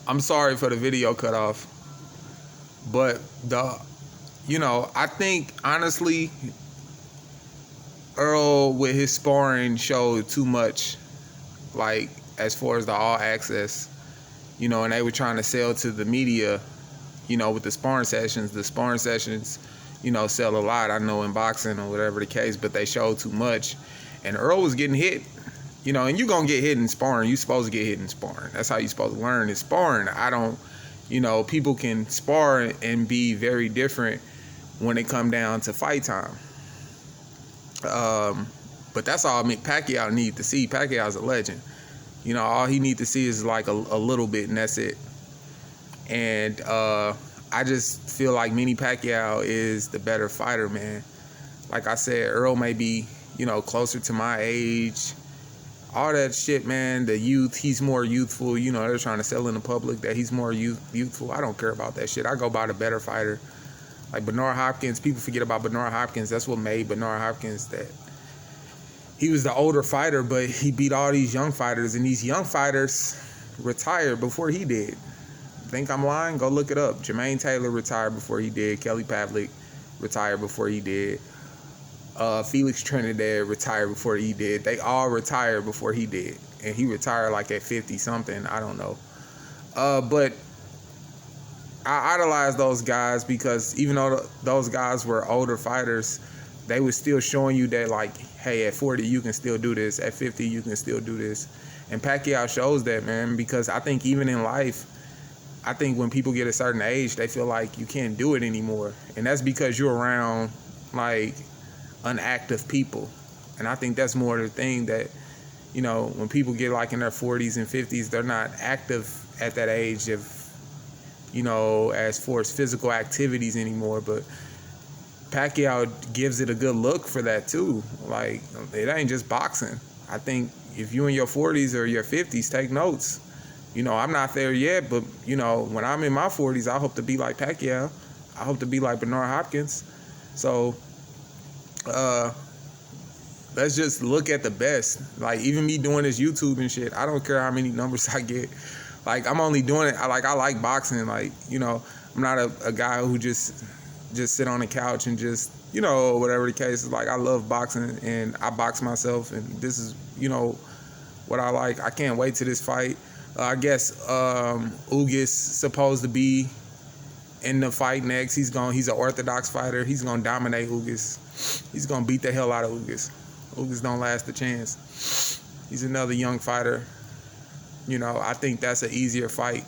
I'm sorry for the video cut off, but I think honestly, Earl with his sparring showed too much, like as far as the all access, and they were trying to sell to the media, with the sparring sessions. The sparring sessions, sell a lot. I know in boxing or whatever the case, but they showed too much, and Earl was getting hit. And you're going to get hit in sparring. You're supposed to get hit in sparring. That's how you're supposed to learn is sparring. People can spar and be very different when it come down to fight time. But that's all Pacquiao need to see. Pacquiao's a legend. All he need to see is like a little bit, and that's it. And I just feel like Manny Pacquiao is the better fighter, man. Like I said, Earl may be, closer to my age. All that shit, man, the youth, he's more youthful. They're trying to sell in the public that he's more youthful. I don't care about that shit. I go by the better fighter. Like Bernard Hopkins, people forget about Bernard Hopkins. That's what made Bernard Hopkins that. He was the older fighter, but he beat all these young fighters, and these young fighters retired before he did. Think I'm lying? Go look it up. Jermaine Taylor retired before he did. Kelly Pavlik retired before he did. Felix Trinidad retired before he did. They all retired before he did. And he retired like at 50-something. I don't know. But I idolize those guys because even though those guys were older fighters, they were still showing you that, like, hey, at 40, you can still do this. At 50, you can still do this. And Pacquiao shows that, man, because I think even in life, I think when people get a certain age, they feel like you can't do it anymore. And that's because you're around, like, unactive people. And I think that's more the thing that, when people get like in their 40s and 50s, they're not active at that age of, as far as physical activities anymore. But Pacquiao gives it a good look for that too. Like, it ain't just boxing. I think if you in your 40s or your 50s, take notes. I'm not there yet, but, when I'm in my 40s, I hope to be like Pacquiao. I hope to be like Bernard Hopkins. So, let's just look at the best. Like, even me doing this YouTube and shit, I don't care how many numbers I get. Like, I'm only doing it. I like boxing. Like, I'm not a guy who just sit on the couch and just, whatever the case is. Like, I love boxing and I box myself, and this is, what I like. I can't wait to this fight. I guess Ugas supposed to be in the fight next. He's an orthodox fighter. He's gonna dominate Ugas. He's gonna beat the hell out of Ugas. Ugas don't last a chance. He's another young fighter. I think that's an easier fight.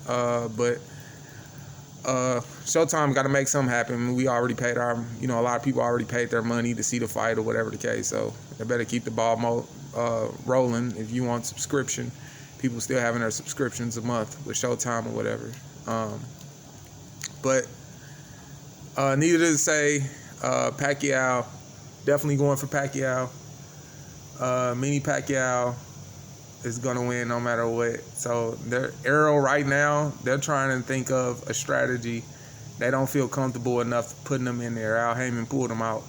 But Showtime got to make something happen. We already paid a lot of people already paid their money to see the fight or whatever the case. So they better keep the ball rolling. If you want subscription, people still having their subscriptions a month with Showtime or whatever. But needless to say, Pacquiao, definitely going for Pacquiao. Manny Pacquiao is going to win no matter what. So Arrow right now, they're trying to think of a strategy. They don't feel comfortable enough putting him in there. Al Heyman pulled him out.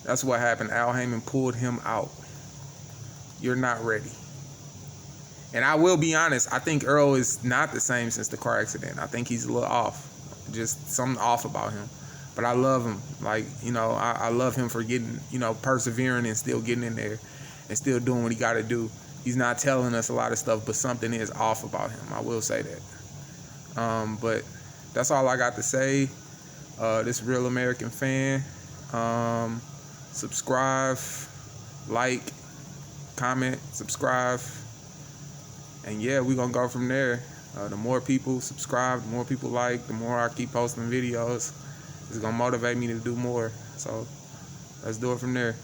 That's what happened. Al Heyman pulled him out. You're not ready. And I will be honest, I think Earl is not the same since the car accident. I think he's a little off. Just something off about him. But I love him. Like, I love him for getting, persevering and still getting in there and still doing what he got to do. He's not telling us a lot of stuff, but something is off about him. I will say that. But that's all I got to say. This Real American Fan. Subscribe, like, comment, subscribe. And yeah, we're going to go from there. The more people subscribe, the more people like, the more I keep posting videos. It's going to motivate me to do more. So let's do it from there.